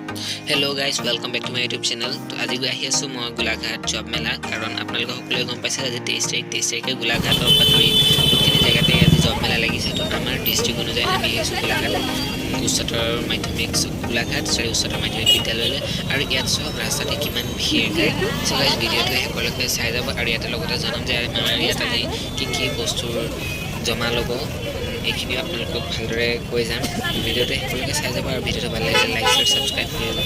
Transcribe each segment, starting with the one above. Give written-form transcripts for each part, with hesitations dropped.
Hello guys, welcome back to my YouTube channel. To আজি গৈ আহি আছো মই গোলাঘাট জব মেলা কাৰণ আপোনালোক সকলোৱে গম পাইছে আজি 23 তাৰিখে গোলাঘাটৰ পাতৰি দুখিনি জেগাতে আজি জব মেলা লাগিছে তো আমাৰ ডিস্ট্ৰিক্ট অনুযায়ী আমি আছো গোলাঘাট উচ্চতৰ মাধ্যমিক গোলাঘাট উচ্চতৰ মাধ্যমিক বিদ্যালয়লৈ আৰু ইয়াত সব ৰাস্তাতে কিমান ভিৰ গায় সো গাইস ভিডিওটো সকলোকে চাই যাব আৰু ইয়াতে লগতে জনাম যে আমাৰ ইয়াত আজি কি বস্তুৰ জমা ল'ব এইখিনি আপোনালোকক ভালদৰে কৈ যাম ভিডিওটো সকলোকে চাই যাব আৰু ভিডিওটো ভাল লাগিলে লাইক আৰু সাবস্ক্ৰাইব কৰিব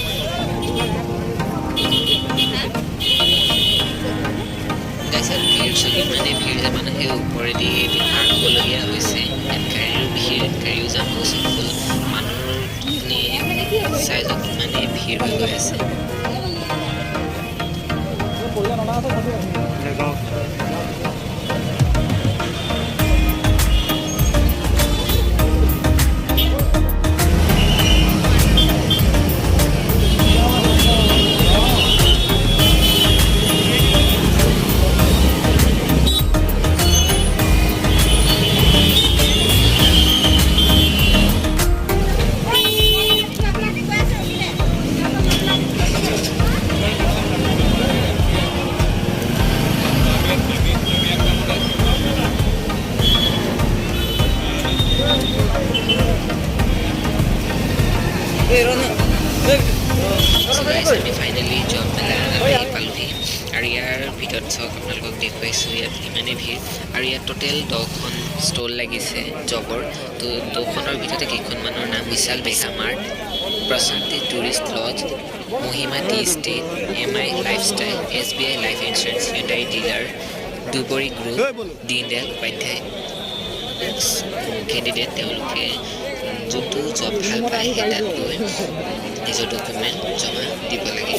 গাইস ভিৰ সকি মানে ভিৰ যে মানুহে ওপৰেদি পাৰ হ'বলগীয়া হৈছে গাড়ীৰ ভিৰ গাড়ীও যাম হৈছে মানুহখিনি চাইজত মানে ভিৰ হৈ গৈ আছে আমি ফাইনালি জব মেলা পালোহি আৰু ইয়াৰ ভিতৰত চাওক আপোনালোকক দেখুৱাইছোঁ ইয়াত ইমানেই ভিৰ আৰু ইয়াত টোটেল 10খন ষ্টল লাগিছে জবৰ তো 10খনৰ ভিতৰতে কেইখনমানৰ নাম Vishal mega mart Prashanti tourist lodge Mahima tea estate MI lifestyle SBI life insurance united dealer দুবৰী গ্ৰুপ দীনদয়াল উপাধ্যায় কেণ্ডিডেট তেওঁলোকে যোনটো জব ভাল পায় তাত গৈ নিজৰ ডকুমেণ্ট জমা দিব লাগে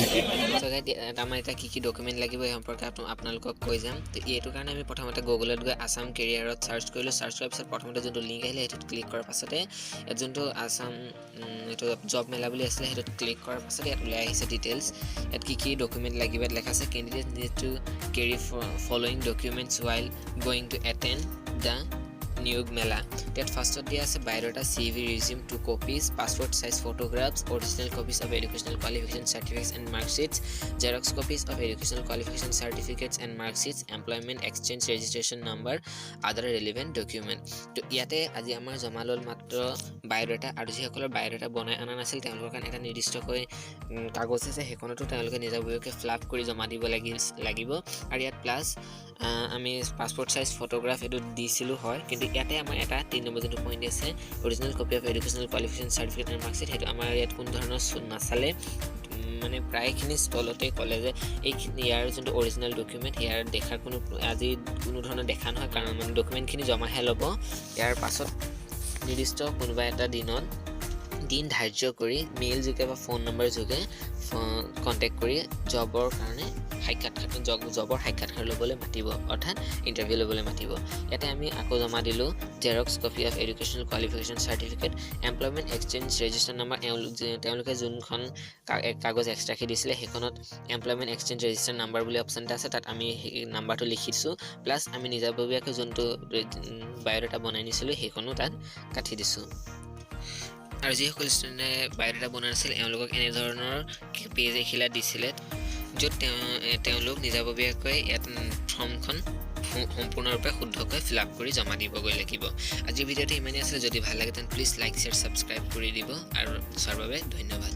আমাৰ এটা কি ডকুমেণ্ট লাগিব এই সম্পৰ্কে আপোনালোকক কৈ যাম তো এইটো কাৰণে আমি প্ৰথমতে গুগলত গৈ আসাম কেৰিয়াৰত চাৰ্চ কৰিলোঁ চাৰ্চ কৰাৰ পিছত প্ৰথমতে যোনটো লিংক আহিলে সেইটোত ক্লিক কৰাৰ পাছতে ইয়াত যোনটো আসাম এইটো জব মেলা বুলি আছিলে সেইটোত ক্লিক কৰাৰ পাছতে ইয়াত ওলাই আহিছে ডিটেইলছ ইয়াত কি ডকুমেণ্ট লাগিব ইয়াত লেখা আছে candidate need to carry following documents while going to attend the নিয়োগ মেলা that first দিয়া আছে biodata CV resume 2 copies passport size photographs original copies of educational qualification certificates and mark sheets xerox copies of educational qualification certificates and mark sheets employment exchange registration number other relevant document to ইয়াতে আজি আমাৰ জমা লল মাত্ৰ biodata আৰু যিসকলৰ biodata বনাই আনা নাছিল তেওঁলোকৰ কাৰণে এটা নিৰ্দিষ্টকৈ কাগজ আছে হেকনটো তেওঁলোকে নিজাববীয়াকৈ ফ্লাপ কৰি জমা দিব লাগিব আৰু ইয়াত প্লাস আমি পাসপোৰ্ট সাইজ ফটোগ্ৰাফ এটো দিছিলো হয় কিন্তু ইয়াতে আমাৰ এটা 3 নম্বৰ যেটো পইণ্ট আছে original copy of educational qualification certificate and marksheet হেতু আমাৰ ইয়াত কোন ধৰণৰ নাচালে মানে প্ৰায়খিনি ষ্টলতে কলে যে এইখিনি ইয়াৰ যোনটো অৰিজিনাল ডকুমেণ্ট ইয়াৰ দেখাৰ কোনো আজি কোনো ধৰণৰ দেখা নহয় কাৰণ মানে ডকুমেণ্টখিনি জমাহে ল'ব ইয়াৰ পাছত নিৰ্দিষ্ট কোনোবা এটা দিন ধাৰ্য কৰি মেইল যোগে বা ফোন নম্বৰ যোগে কন্টাক্ট কৰি জবৰ কাৰণে জবৰ সাক্ষাৎকাৰ ল'বলৈ মাতিব অৰ্থাৎ ইন্টাৰভিউ ল'বলৈ মাতিব ইয়াতে আমি আকৌ জমা দিলো Xerox copy of educational qualification certificate employment exchange register number তেওঁলোকে যোনখন কাগজ এক্সট্ৰাকে দিছিলে হেখনত এমপ্লয়মেন্ট এক্সচেঞ্জ ৰেজিষ্টাৰ নাম্বাৰ বুলি অপচন এটা আছে তাত আমি নাম্বাৰটো লিখিছো প্লাস আমি নিজাববীয়াকৈ যোনটো বায়োডাটা বনাই নিছিলো হেখনো তাত কাটি দিছো আৰু যিসকল ষ্টুডেণ্টে বায়োডাটা বনাই আছিল এওঁলোকক এনে ধৰণৰ পেজ এখিলা দিছিলে য'ত তেওঁলোক নিজাববীয়াকৈ ইয়াত ফৰ্মখন সম্পূৰ্ণৰূপে শুদ্ধকৈ ফিল আপ কৰি জমা দিবগৈ লাগিব আজিৰ ভিডিঅ'টো ইমানেই আছিল যদি ভাল লাগে তেন্তে প্লিজ লাইক শ্বেয়াৰ সাবস্ক্ৰাইব কৰি দিব আৰু চোৱাৰ বাবে ধন্যবাদ